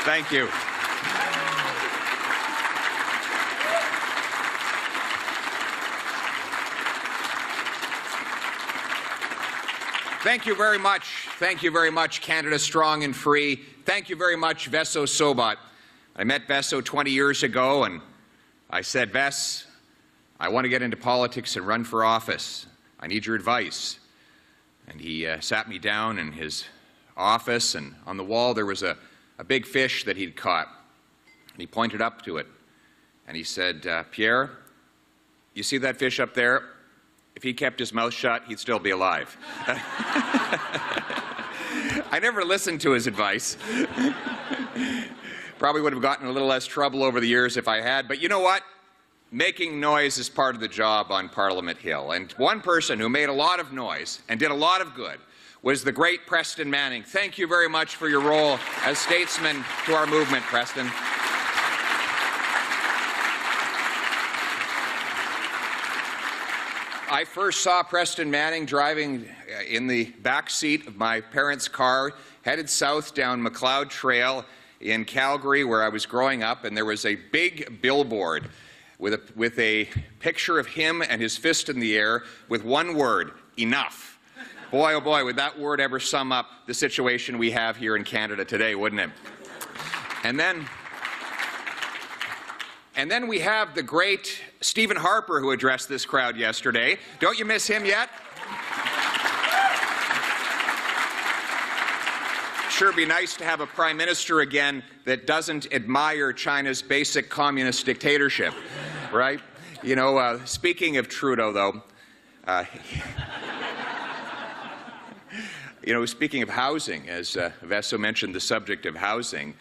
Thank you. Thank you very much. Thank you very much, Canada Strong and Free. Thank you very much, Veso Sobat. I met Veso 20 years ago, and I said, Ves, I want to get into politics and run for office. I need your advice. And he sat me down in his office, and on the wall there was a big fish that he'd caught. And he pointed up to it, and he said, Pierre, you see that fish up there? If he kept his mouth shut, he'd still be alive. I never listened to his advice. Probably would have gotten a little less trouble over the years if I had, but you know what? Making noise is part of the job on Parliament Hill. And one person who made a lot of noise and did a lot of good was the great Preston Manning. Thank you very much for your role as statesman to our movement, Preston. I first saw Preston Manning driving in the back seat of my parents' car, headed south down McLeod Trail in Calgary, where I was growing up, and there was a big billboard with a picture of him and his fist in the air with one word, enough. Boy, oh boy, would that word ever sum up the situation we have here in Canada today, wouldn't it? And then we have the great Stephen Harper, who addressed this crowd yesterday. Don't you miss him yet? Sure be nice to have a prime minister again that doesn't admire China's basic communist dictatorship, right? You know, speaking of Trudeau, though, you know, speaking of housing, as Veso mentioned the subject of housing,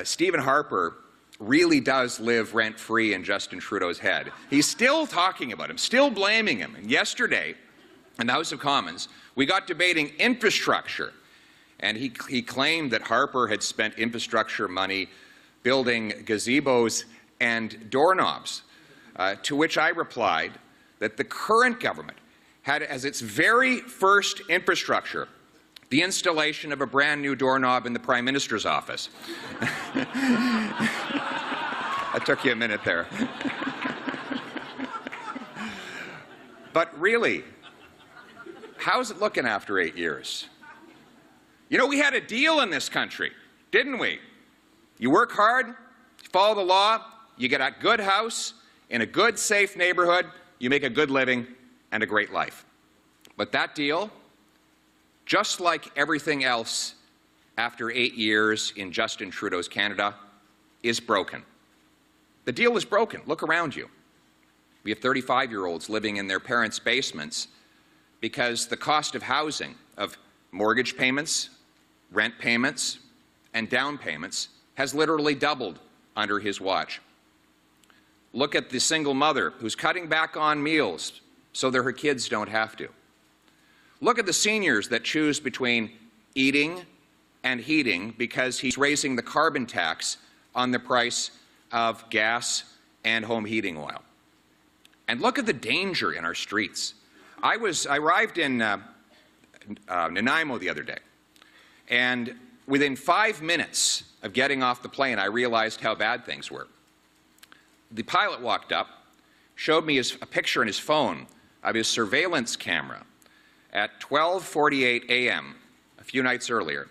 Stephen Harper really does live rent-free in Justin Trudeau's head. He's still talking about him, still blaming him. And yesterday, in the House of Commons, we got debating infrastructure. And he claimed that Harper had spent infrastructure money building gazebos and doorknobs, to which I replied that the current government had as its very first infrastructure the installation of a brand new doorknob in the Prime Minister's office. That took you a minute there. But really, how's it looking after 8 years? You know, we had a deal in this country, didn't we? You work hard, you follow the law, you get a good house in a good, safe neighborhood, you make a good living and a great life. But that deal, just like everything else after 8 years in Justin Trudeau's Canada, is broken. The deal is broken. Look around you. We have 35-year-olds living in their parents' basements because the cost of housing, of mortgage payments, rent payments, and down payments has literally doubled under his watch. Look at the single mother who's cutting back on meals so that her kids don't have to. Look at the seniors that choose between eating and heating because he's raising the carbon tax on the price of gas and home heating oil. And look at the danger in our streets. I arrived in Nanaimo the other day, and within 5 minutes of getting off the plane, I realized how bad things were. The pilot walked up, showed me a picture on his phone of his surveillance camera at 12:48 a.m. a few nights earlier,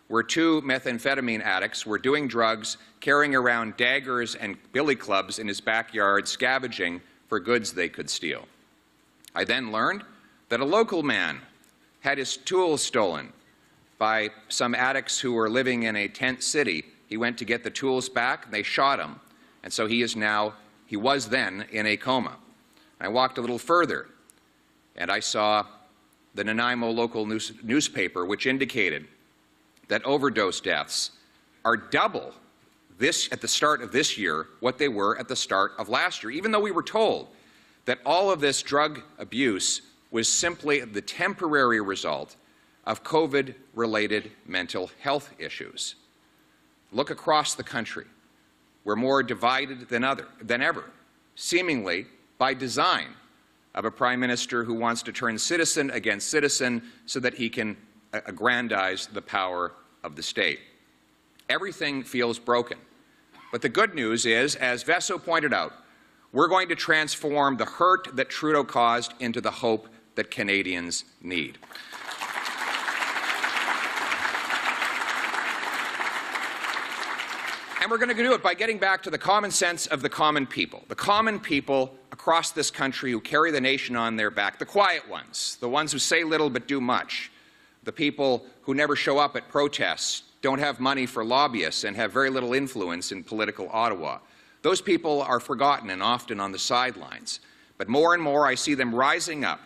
where 2 methamphetamine addicts were doing drugs, carrying around daggers and billy clubs in his backyard, scavenging for goods they could steal. I then learned that a local man had his tools stolen by some addicts who were living in a tent city. He went to get the tools back, and they shot him, and so he was then in a coma. I walked a little further, and I saw the Nanaimo local newspaper, which indicated that overdose deaths are double at the start of this year what they were at the start of last year, even though we were told that all of this drug abuse was simply the temporary result of COVID-related mental health issues. Look across the country. We're more divided than ever, seemingly by design of a Prime Minister who wants to turn citizen against citizen so that he can aggrandize the power of the state. Everything feels broken. But the good news is, as Vesso pointed out, we're going to transform the hurt that Trudeau caused into the hope that Canadians need. And we're going to do it by getting back to the common sense of the common people across this country who carry the nation on their back, the quiet ones, the ones who say little but do much, the people who never show up at protests, don't have money for lobbyists, and have very little influence in political Ottawa. Those people are forgotten and often on the sidelines. But more and more I see them rising up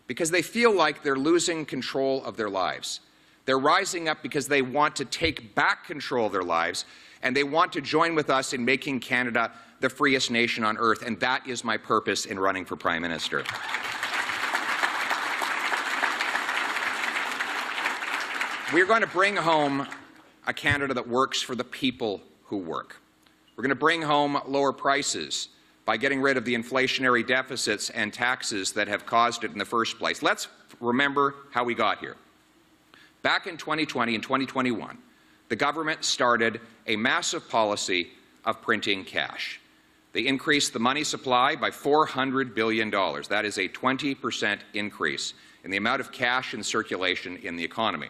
because they feel like they're losing control of their lives. They're rising up because they want to take back control of their lives, and they want to join with us in making Canada the freest nation on earth, and that is my purpose in running for Prime Minister. We're going to bring home a Canada that works for the people who work. We're going to bring home lower prices by getting rid of the inflationary deficits and taxes that have caused it in the first place. Let's remember how we got here. Back in 2020 and 2021, the government started a massive policy of printing cash. They increased the money supply by $400 billion. That is a 20% increase in the amount of cash in circulation in the economy.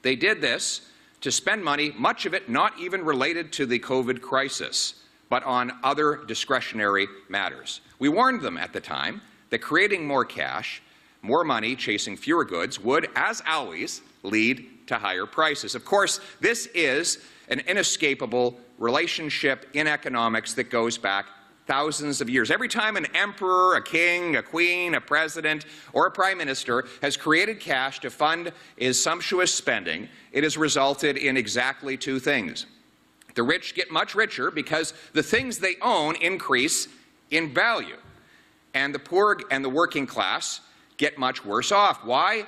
They did this to spend money, much of it not even related to the COVID crisis, but on other discretionary matters. We warned them at the time that creating more cash, more money chasing fewer goods would, as always, lead to higher prices. Of course, this is an inescapable relationship in economics that goes back thousands of years. Every time an emperor, a king, a queen, a president, or a prime minister has created cash to fund his sumptuous spending, it has resulted in exactly two things. The rich get much richer because the things they own increase in value, and the poor and the working class get much worse off. Why?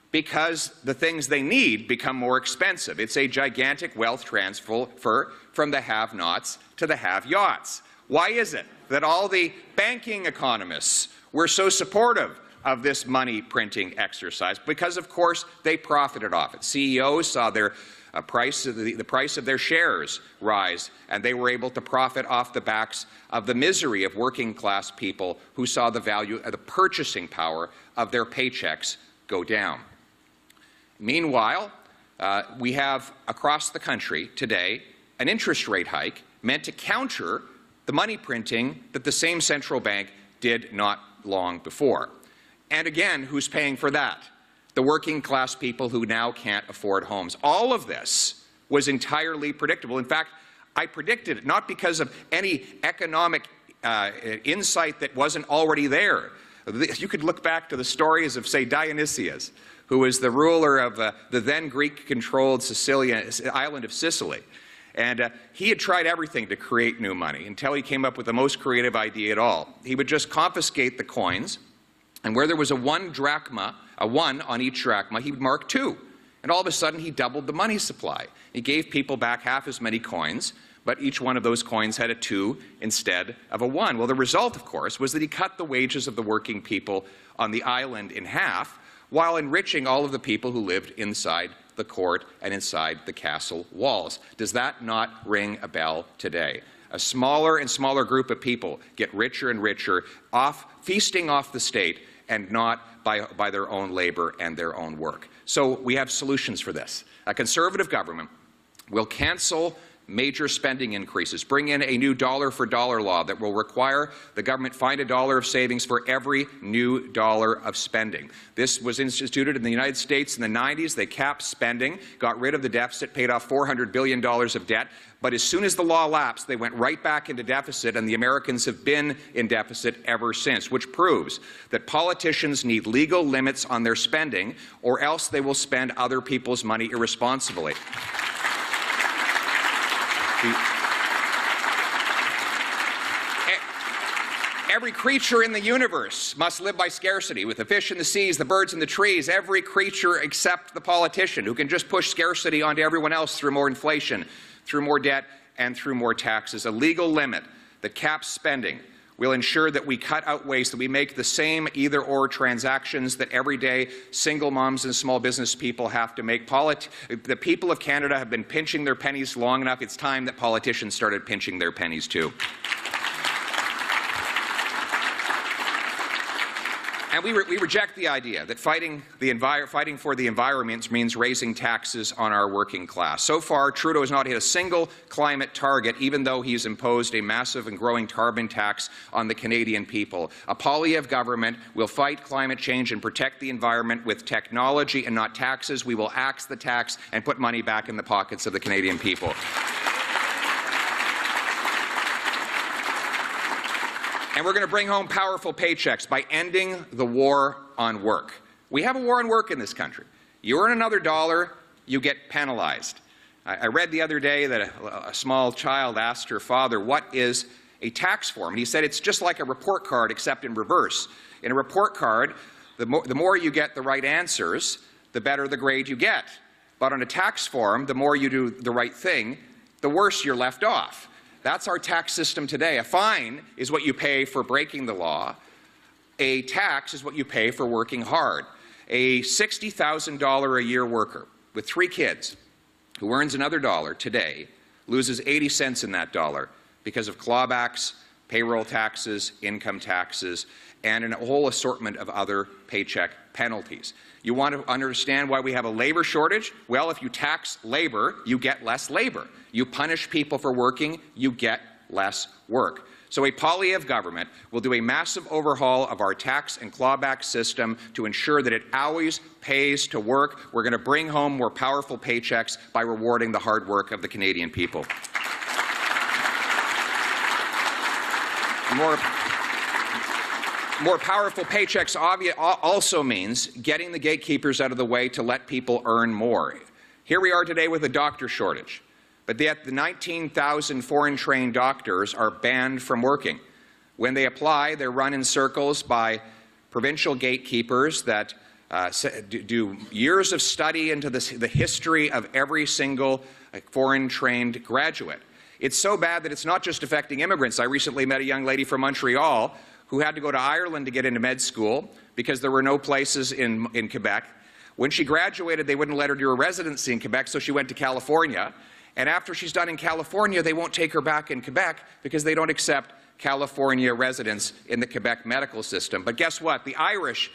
Because the things they need become more expensive. It's a gigantic wealth transfer from the have-nots to the have-yachts. Why is it that all the banking economists were so supportive of this money printing exercise? Because, of course, they profited off it. CEOs saw their the price of their shares rise, and they were able to profit off the backs of the misery of working-class people who saw the value of the purchasing power of their paychecks go down. Meanwhile, we have across the country today an interest rate hike meant to counter the money printing that the same central bank did not long before. And again, who's paying for that? The working class people who now can't afford homes. All of this was entirely predictable. In fact, I predicted it not because of any economic insight that wasn't already there. You could look back to the stories of, say, Dionysius, who was the ruler of the then Greek-controlled island of Sicily. And he had tried everything to create new money until he came up with the most creative idea at all. He would just confiscate the coins, and where there was a one on each drachma, he would mark 2. And all of a sudden, he doubled the money supply. He gave people back half as many coins, but each one of those coins had a 2 instead of a 1. Well, the result, of course, was that he cut the wages of the working people on the island in half, while enriching all of the people who lived inside the court and inside the castle walls. Does that not ring a bell today? A smaller and smaller group of people get richer and richer, feasting off the state and not by their own labor and their own work. So we have solutions for this. A Conservative government will cancel major spending increases, bring in a new dollar-for-dollar law that will require the government find $1 of savings for every new dollar of spending. This was instituted in the United States in the 90s. They capped spending, got rid of the deficit, paid off $400 billion of debt. But as soon as the law lapsed, they went right back into deficit, and the Americans have been in deficit ever since, which proves that politicians need legal limits on their spending, or else they will spend other people's money irresponsibly. Every creature in the universe must live by scarcity, with the fish in the seas, the birds in the trees, every creature except the politician, who can just push scarcity onto everyone else through more inflation, through more debt, and through more taxes. A legal limit that caps spending We'll ensure that we cut out waste, that we make the same either-or transactions that everyday single moms and small business people have to make. The people of Canada have been pinching their pennies long enough. It's time that politicians started pinching their pennies too. And we reject the idea that fighting for the environment means raising taxes on our working class. So far, Trudeau has not hit a single climate target, even though he's imposed a massive and growing carbon tax on the Canadian people. A Poilievre government will fight climate change and protect the environment with technology and not taxes. We will axe the tax and put money back in the pockets of the Canadian people. And we're going to bring home powerful paychecks by ending the war on work. We have a war on work in this country. You earn another dollar, you get penalized. I read the other day that a small child asked her father, what is a tax form? And he said it's just like a report card, except in reverse. In a report card, the more you get the right answers, the better the grade you get. But on a tax form, the more you do the right thing, the worse you're left off. That's our tax system today. A fine is what you pay for breaking the law. A tax is what you pay for working hard. A $60,000 a year worker with 3 kids who earns another dollar today loses 80 cents in that dollar because of clawbacks, payroll taxes, income taxes, and a whole assortment of other paycheck penalties. You want to understand why we have a labor shortage? Well, if you tax labor, you get less labor. You punish people for working, you get less work. So a Poilievre government will do a massive overhaul of our tax and clawback system to ensure that it always pays to work. We're going to bring home more powerful paychecks by rewarding the hard work of the Canadian people. More powerful paychecks also means getting the gatekeepers out of the way to let people earn more. Here we are today with a doctor shortage, but yet the 19,000 foreign-trained doctors are banned from working. When they apply, they're run in circles by provincial gatekeepers that do years of study into the history of every single foreign-trained graduate. It's so bad that it's not just affecting immigrants. I recently met a young lady from Montreal who had to go to Ireland to get into med school because there were no places in Quebec. When she graduated, they wouldn't let her do a residency in Quebec, so she went to California. And after she's done in California, they won't take her back in Quebec because they don't accept California residents in the Quebec medical system. But guess what? The Irish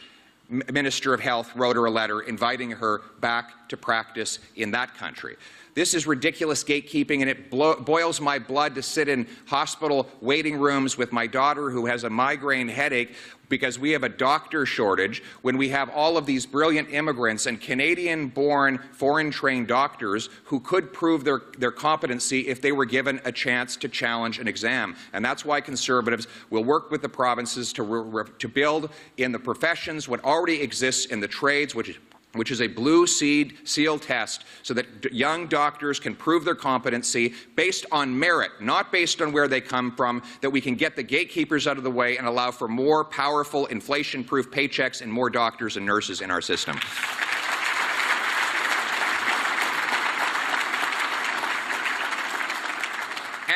Minister of Health wrote her a letter inviting her back to practice in that country. This is ridiculous gatekeeping, and it boils my blood to sit in hospital waiting rooms with my daughter who has a migraine headache because we have a doctor shortage when we have all of these brilliant immigrants and Canadian-born, foreign-trained doctors who could prove their competency if they were given a chance to challenge an exam. And that's why Conservatives will work with the provinces to build in the professions what already exists in the trades, which is a blue seal test so that young doctors can prove their competency based on merit, not based on where they come from, that we can get the gatekeepers out of the way and allow for more powerful inflation-proof paychecks and more doctors and nurses in our system.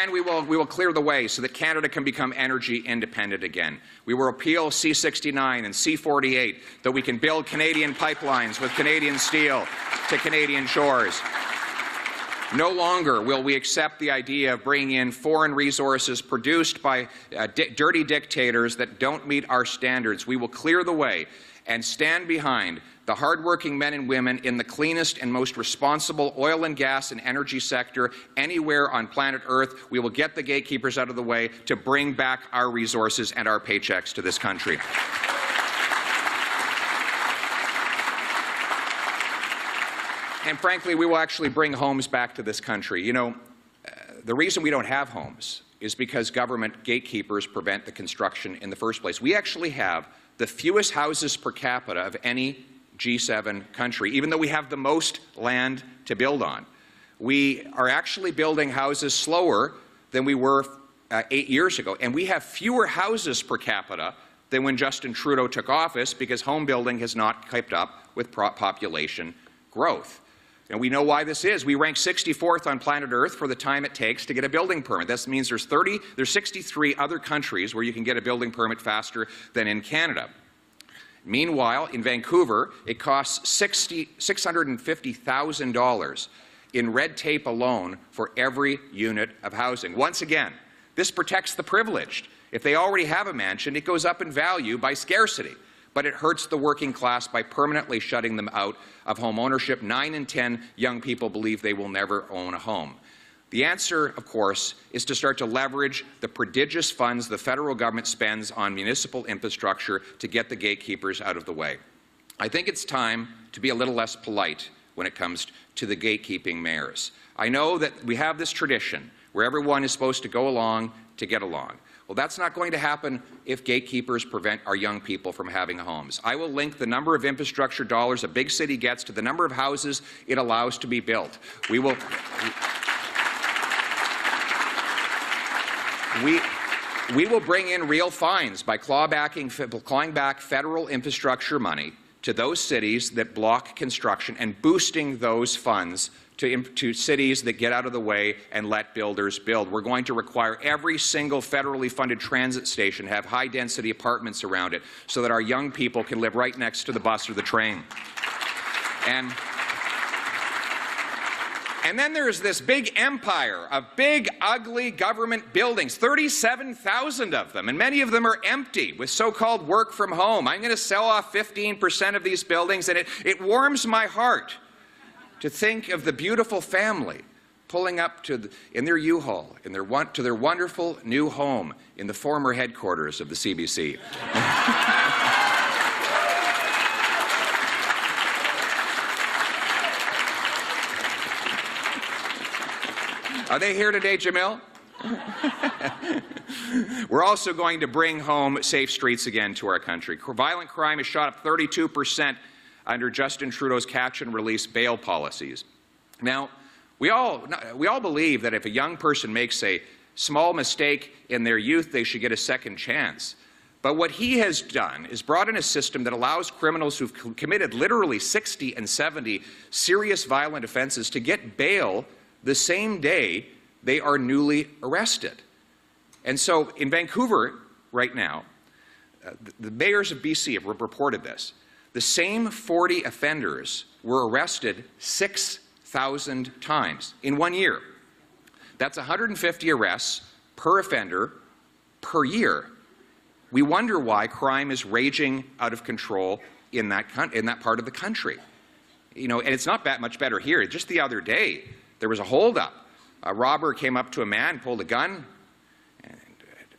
And we will clear the way so that Canada can become energy independent again. We will repeal C-69 and C-48, that we can build Canadian pipelines with Canadian steel to Canadian shores. No longer will we accept the idea of bringing in foreign resources produced by dirty dictators that don't meet our standards. We will clear the way and stand behind the hardworking men and women in the cleanest and most responsible oil and gas and energy sector anywhere on planet Earth. We will get the gatekeepers out of the way to bring back our resources and our paychecks to this country. And frankly, we will actually bring homes back to this country. You know, the reason we don't have homes is because government gatekeepers prevent the construction in the first place. We actually have the fewest houses per capita of any G7 country, even though we have the most land to build on. We are actually building houses slower than we were 8 years ago, and we have fewer houses per capita than when Justin Trudeau took office because home building has not kept up with population growth. And we know why this is. We rank 64th on planet Earth for the time it takes to get a building permit. This means there's 63 other countries where you can get a building permit faster than in Canada. Meanwhile, in Vancouver, it costs $650,000 in red tape alone for every unit of housing. Once again, this protects the privileged. If they already have a mansion, it goes up in value by scarcity. But it hurts the working class by permanently shutting them out of home ownership. 9 in 10 young people believe they will never own a home. The answer, of course, is to start to leverage the prodigious funds the federal government spends on municipal infrastructure to get the gatekeepers out of the way. I think it's time to be a little less polite when it comes to the gatekeeping mayors. I know that we have this tradition where everyone is supposed to go along to get along. Well, that's not going to happen if gatekeepers prevent our young people from having homes. I will link the number of infrastructure dollars a big city gets to the number of houses it allows to be built. We will bring in real fines by clawing back federal infrastructure money to those cities that block construction and boosting those funds to cities that get out of the way and let builders build. We're going to require every single federally funded transit station to have high-density apartments around it so that our young people can live right next to the bus or the train. And then there's this big empire of big, ugly government buildings, 37,000 of them, and many of them are empty with so-called work from home. I'm going to sell off 15% of these buildings, and it warms my heart to think of the beautiful family pulling up in their U-Haul, to their wonderful new home in the former headquarters of the CBC. Are they here today, Jamil? We're also going to bring home safe streets again to our country. Violent crime has shot up 32% under Justin Trudeau's catch-and-release bail policies. Now, we all believe that if a young person makes a small mistake in their youth, they should get a second chance. But what he has done is brought in a system that allows criminals who've committed literally 60 and 70 serious violent offenses to get bail the same day they are newly arrested. And so in Vancouver right now, the mayors of BC have reported this. The same 40 offenders were arrested 6,000 times in 1 year. That's 150 arrests per offender per year. We wonder why crime is raging out of control in that part of the country. You know, and it's not that much better here. Just the other day, there was a holdup. A robber came up to a man, pulled a gun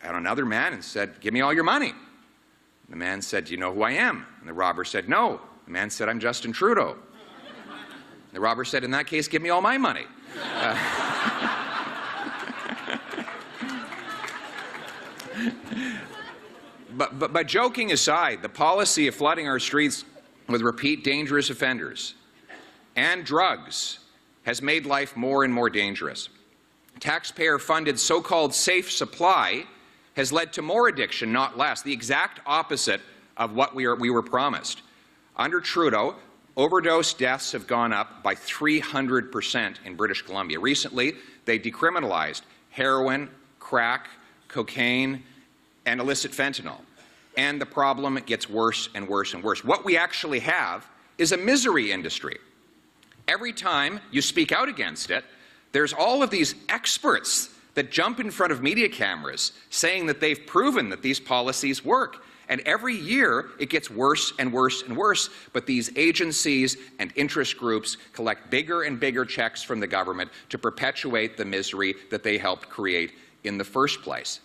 at another man and said, "Give me all your money." The man said, "Do you know who I am?" And the robber said, "No." The man said, "I'm Justin Trudeau." The robber said, "In that case, give me all my money." But joking aside, the policy of flooding our streets with repeat dangerous offenders and drugs has made life more and more dangerous. Taxpayer-funded so-called safe supply has led to more addiction, not less, the exact opposite of what we were promised. Under Trudeau, overdose deaths have gone up by 300% in British Columbia. Recently, they decriminalized heroin, crack, cocaine, and illicit fentanyl. And the problem gets worse and worse and worse. What we actually have is a misery industry. Every time you speak out against it, there's all of these experts that jump in front of media cameras saying that they've proven that these policies work. And every year, it gets worse and worse and worse. But these agencies and interest groups collect bigger and bigger checks from the government to perpetuate the misery that they helped create in the first place.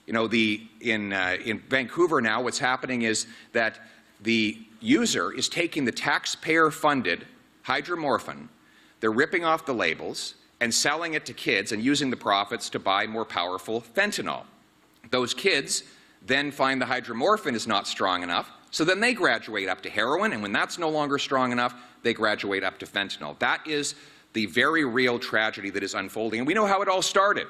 You know, in Vancouver now, what's happening is that the user is taking the taxpayer-funded hydromorphine, they're ripping off the labels and selling it to kids and using the profits to buy more powerful fentanyl. Those kids then find the hydromorphine is not strong enough, so then they graduate up to heroin, and when that's no longer strong enough, they graduate up to fentanyl. That is the very real tragedy that is unfolding, and we know how it all started.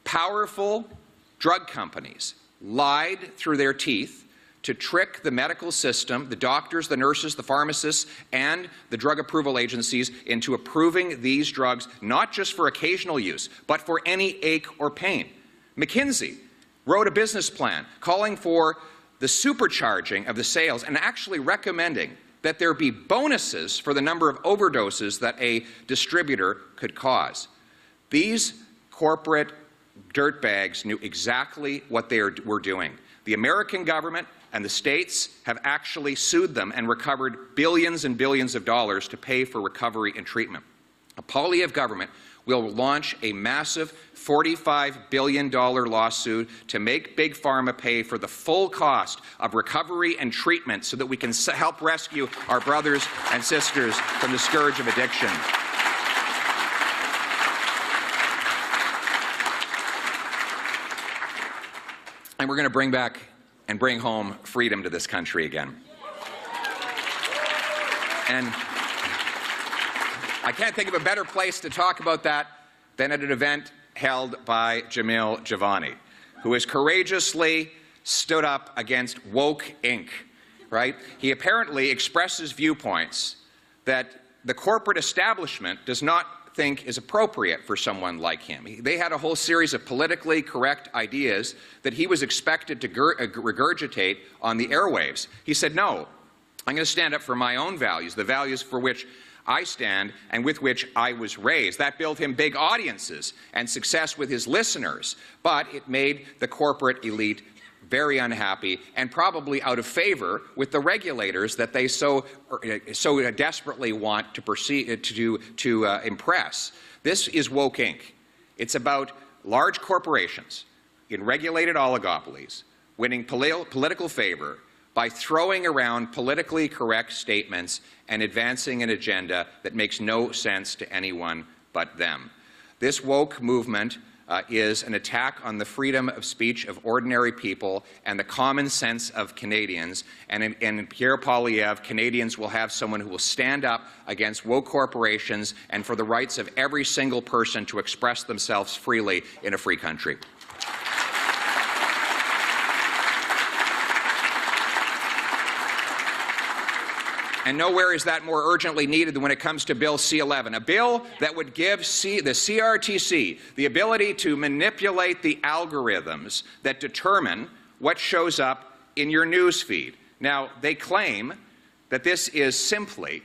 Powerful drug companies lied through their teeth to trick the medical system, the doctors, the nurses, the pharmacists, and the drug approval agencies into approving these drugs, not just for occasional use, but for any ache or pain. McKinsey wrote a business plan calling for the supercharging of the sales and actually recommending that there be bonuses for the number of overdoses that a distributor could cause. These corporate dirtbags knew exactly what they were doing. The American government and the states have actually sued them and recovered billions and billions of dollars to pay for recovery and treatment. A Poilievre government will launch a massive $45 billion lawsuit to make Big Pharma pay for the full cost of recovery and treatment so that we can help rescue our brothers and sisters from the scourge of addiction. And we're going to bring back and bring home freedom to this country again. And I can't think of a better place to talk about that than at an event held by Jamil Javani, who has courageously stood up against Woke Inc., right? He apparently expresses viewpoints that the corporate establishment does not think is appropriate for someone like him. They had a whole series of politically correct ideas that he was expected to regurgitate on the airwaves. He said, no, I'm going to stand up for my own values, the values for which I stand and with which I was raised. That built him big audiences and success with his listeners, but it made the corporate elite very unhappy and probably out of favor with the regulators that they so desperately want to impress. This is Woke Inc. It's about large corporations in regulated oligopolies winning political favor by throwing around politically correct statements and advancing an agenda that makes no sense to anyone but them. This woke movement is an attack on the freedom of speech of ordinary people and the common sense of Canadians. And in Pierre Poilievre, Canadians will have someone who will stand up against woke corporations and for the rights of every single person to express themselves freely in a free country. And nowhere is that more urgently needed than when it comes to Bill C-11, a bill that would give the CRTC the ability to manipulate the algorithms that determine what shows up in your news feed. Now, they claim that this is simply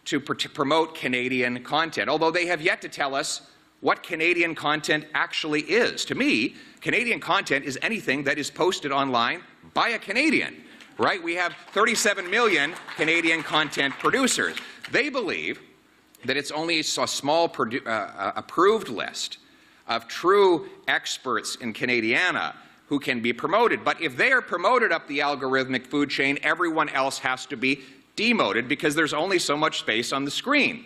to promote Canadian content, although they have yet to tell us what Canadian content actually is. To me, Canadian content is anything that is posted online by a Canadian. Right? We have 37 million Canadian content producers. They believe that it's only a small approved list of true experts in Canadiana who can be promoted. But if they are promoted up the algorithmic food chain, everyone else has to be demoted because there's only so much space on the screen.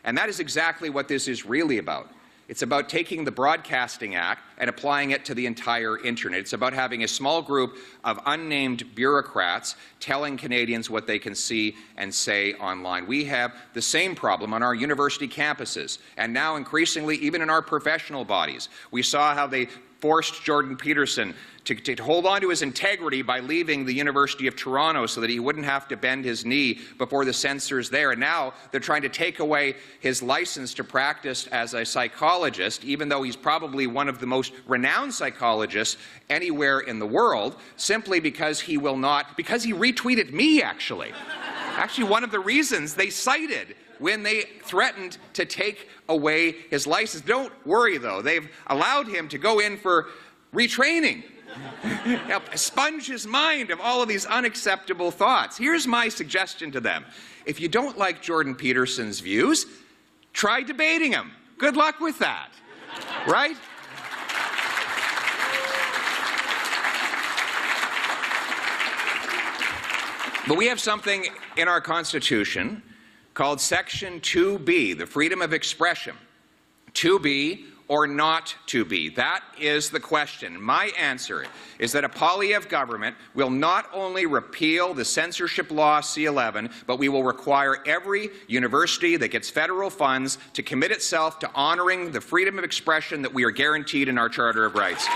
And that is exactly what this is really about. It's about taking the Broadcasting Act and applying it to the entire Internet. It's about having a small group of unnamed bureaucrats telling Canadians what they can see and say online. We have the same problem on our university campuses, and now increasingly even in our professional bodies. We saw how they forced Jordan Peterson to hold on to his integrity by leaving the University of Toronto so that he wouldn't have to bend his knee before the censors there. And now they're trying to take away his license to practice as a psychologist, even though he's probably one of the most renowned psychologists anywhere in the world, simply because he will not, because he retweeted me, actually. Actually, one of the reasons they cited when they threatened to take away his license. Don't worry, though. They've allowed him to go in for retraining. Sponge his mind of all of these unacceptable thoughts. Here's my suggestion to them. If you don't like Jordan Peterson's views, try debating him. Good luck with that. Right? But we have something in our Constitution called Section 2B, the freedom of expression. To be or not to be? That is the question. My answer is that a Poilievre government will not only repeal the censorship law C-11, but we will require every university that gets federal funds to commit itself to honoring the freedom of expression that we are guaranteed in our Charter of Rights.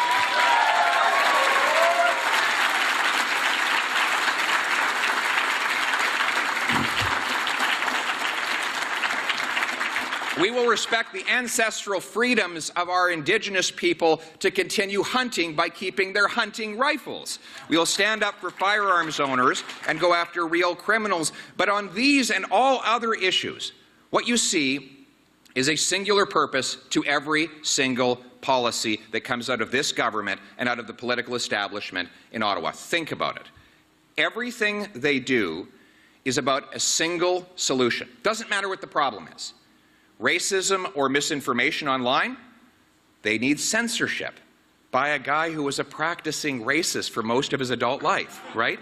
We will respect the ancestral freedoms of our Indigenous people to continue hunting by keeping their hunting rifles. We will stand up for firearms owners and go after real criminals. But on these and all other issues, what you see is a singular purpose to every single policy that comes out of this government and out of the political establishment in Ottawa. Think about it. Everything they do is about a single solution. Doesn't matter what the problem is. Racism or misinformation online, they need censorship by a guy who was a practicing racist for most of his adult life, right?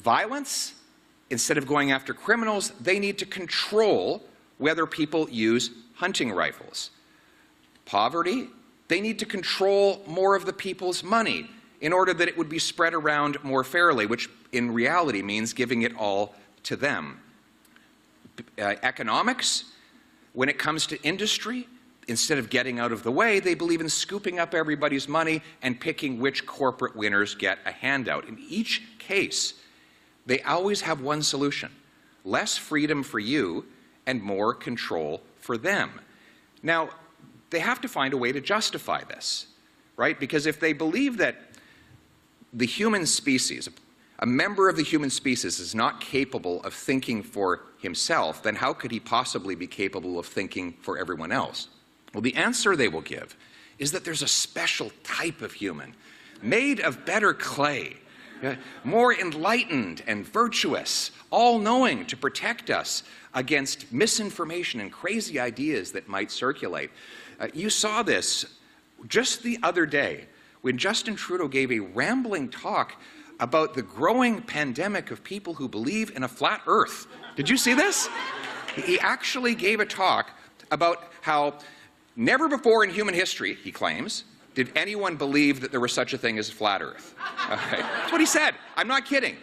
Violence, instead of going after criminals, they need to control whether people use hunting rifles. Poverty, they need to control more of the people's money in order that it would be spread around more fairly, which in reality means giving it all to them. Economics, when it comes to industry, instead of getting out of the way, they believe in scooping up everybody's money and picking which corporate winners get a handout. In each case, they always have one solution: less freedom for you and more control for them. Now, they have to find a way to justify this, right? Because if they believe that the human species, a member of the human species, is not capable of thinking for himself, then how could he possibly be capable of thinking for everyone else? Well, the answer they will give is that there's a special type of human, made of better clay, more enlightened and virtuous, all-knowing to protect us against misinformation and crazy ideas that might circulate. You saw this just the other day when Justin Trudeau gave a rambling talk about the growing pandemic of people who believe in a flat earth. Did you see this? He actually gave a talk about how never before in human history, he claims, did anyone believe that there was such a thing as a flat earth. Okay. That's what he said. I'm not kidding.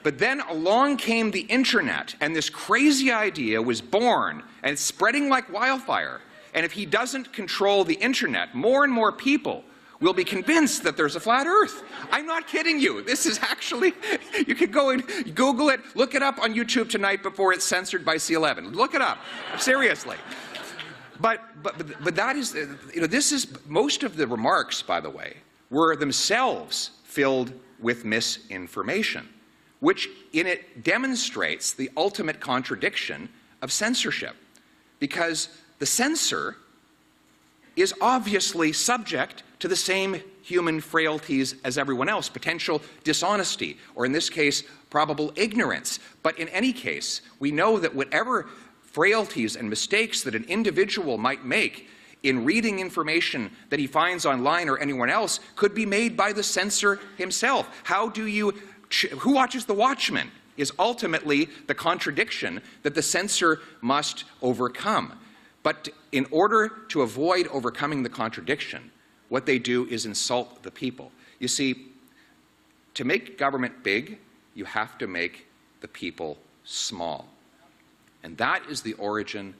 But then along came the internet, and this crazy idea was born, and it's spreading like wildfire. And if he doesn't control the internet, more and more people will be convinced that there's a flat earth. I'm not kidding you. This is actually, you can go and Google it, look it up on YouTube tonight before it's censored by C11. Look it up, seriously. But that is, this is, most of the remarks, by the way, were themselves filled with misinformation, which in it demonstrates the ultimate contradiction of censorship. Because the censor is obviously subject to the same human frailties as everyone else, potential dishonesty, or in this case, probable ignorance. But in any case, we know that whatever frailties and mistakes that an individual might make in reading information that he finds online or anyone else could be made by the censor himself. Who watches The Watchmen is ultimately the contradiction that the censor must overcome. But in order to avoid overcoming the contradiction, what they do is insult the people. You see, to make government big, you have to make the people small. And that is the origin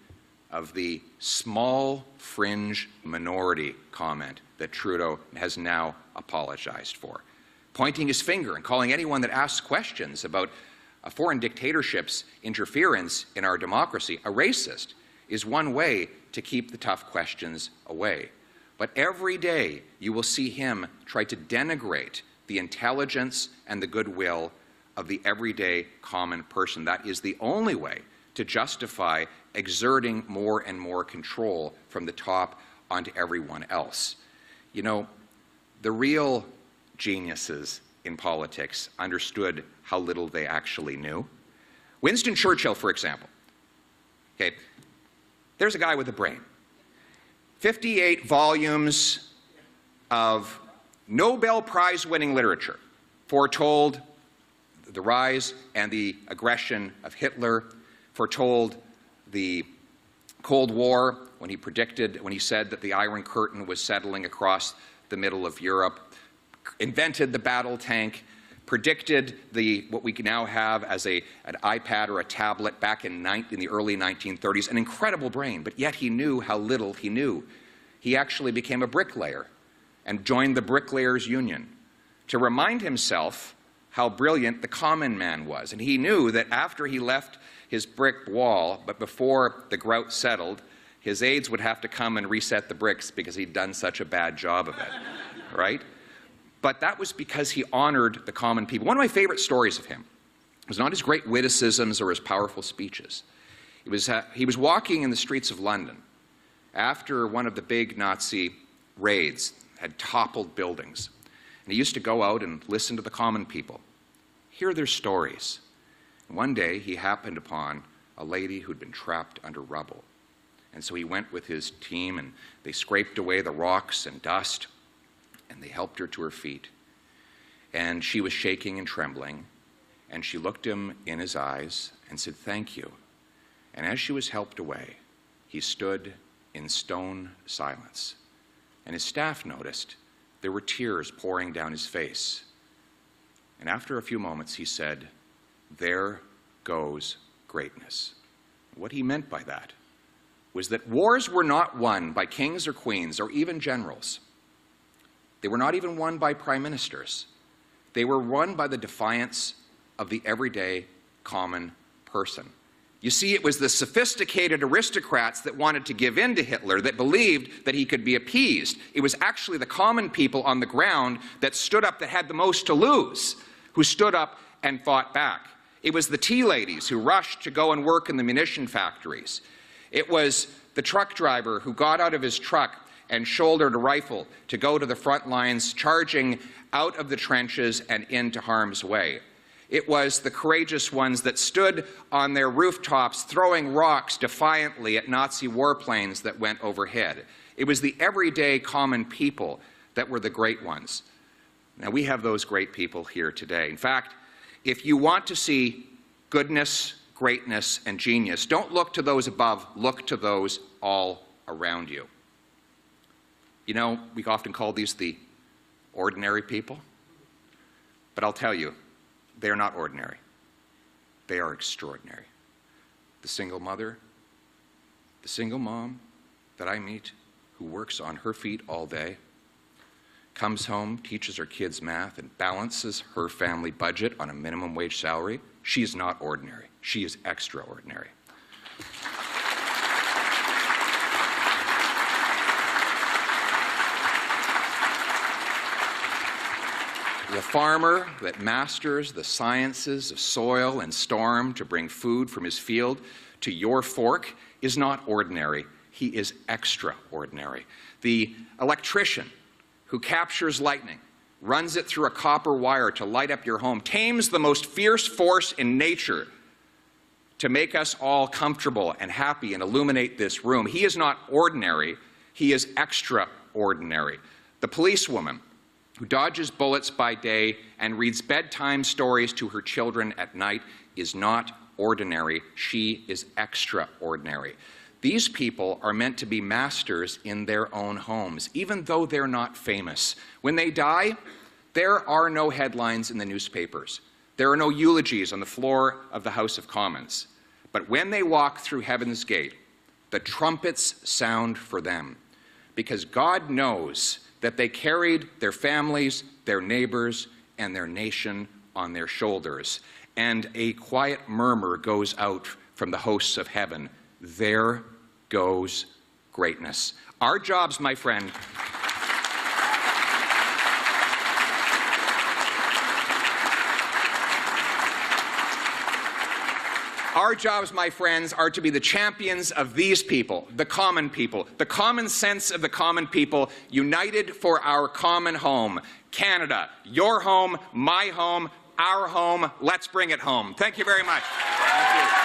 of the small fringe minority comment that Trudeau has now apologized for. Pointing his finger and calling anyone that asks questions about a foreign dictatorship's interference in our democracy a racist is one way to keep the tough questions away. But every day you will see him try to denigrate the intelligence and the goodwill of the everyday common person. That is the only way to justify exerting more and more control from the top onto everyone else. You know, the real geniuses in politics understood how little they actually knew. Winston Churchill, for example. Okay, there's a guy with a brain. 58 volumes of Nobel Prize-winning literature foretold the rise and the aggression of Hitler, foretold the Cold War when he said that the Iron Curtain was settling across the middle of Europe, invented the battle tank, predicted what we now have as an iPad or a tablet back in the early 1930s, an incredible brain, but yet he knew how little he knew. He actually became a bricklayer and joined the Bricklayers Union to remind himself how brilliant the common man was. And he knew that after he left his brick wall, but before the grout settled, his aides would have to come and reset the bricks because he'd done such a bad job of it, right? But that was because he honored the common people. One of my favorite stories of him was not his great witticisms or his powerful speeches. He was walking in the streets of London after one of the big Nazi raids had toppled buildings. And he used to go out and listen to the common people, hear their stories. And one day he happened upon a lady who'd been trapped under rubble. And so he went with his team and they scraped away the rocks and dust and they helped her to her feet. And she was shaking and trembling. And she looked him in his eyes and said, "Thank you." And as she was helped away, he stood in stone silence. And his staff noticed there were tears pouring down his face. And after a few moments, he said, "There goes greatness." What he meant by that was that wars were not won by kings or queens or even generals. They were not even won by prime ministers. They were won by the defiance of the everyday common person. You see, it was the sophisticated aristocrats that wanted to give in to Hitler, that believed that he could be appeased. It was actually the common people on the ground that stood up, that had the most to lose, who stood up and fought back. It was the tea ladies who rushed to go and work in the munition factories. It was the truck driver who got out of his truck and shouldered a rifle to go to the front lines, charging out of the trenches and into harm's way. It was the courageous ones that stood on their rooftops throwing rocks defiantly at Nazi warplanes that went overhead. It was the everyday common people that were the great ones. Now, we have those great people here today. In fact, if you want to see goodness, greatness, and genius, don't look to those above, look to those all around you. You know, we often call these the ordinary people, but I'll tell you, they are not ordinary. They are extraordinary. The single mother, the single mom that I meet who works on her feet all day, comes home, teaches her kids math, and balances her family budget on a minimum wage salary. She is not ordinary. She is extraordinary. The farmer that masters the sciences of soil and storm to bring food from his field to your fork is not ordinary. He is extraordinary. The electrician who captures lightning, runs it through a copper wire to light up your home, tames the most fierce force in nature to make us all comfortable and happy and illuminate this room. He is not ordinary. He is extraordinary. The policewoman who dodges bullets by day and reads bedtime stories to her children at night is not ordinary. She is extraordinary. These people are meant to be masters in their own homes, even though they're not famous. When they die, there are no headlines in the newspapers. There are no eulogies on the floor of the House of Commons. But when they walk through Heaven's Gate, the trumpets sound for them, because God knows that they carried their families, their neighbors, and their nation on their shoulders. And a quiet murmur goes out from the hosts of heaven. There goes greatness. Our jobs, my friend, our jobs, my friends, are to be the champions of these people, the common sense of the common people, united for our common home. Canada, your home, my home, our home. Let's bring it home. Thank you very much. Thank you.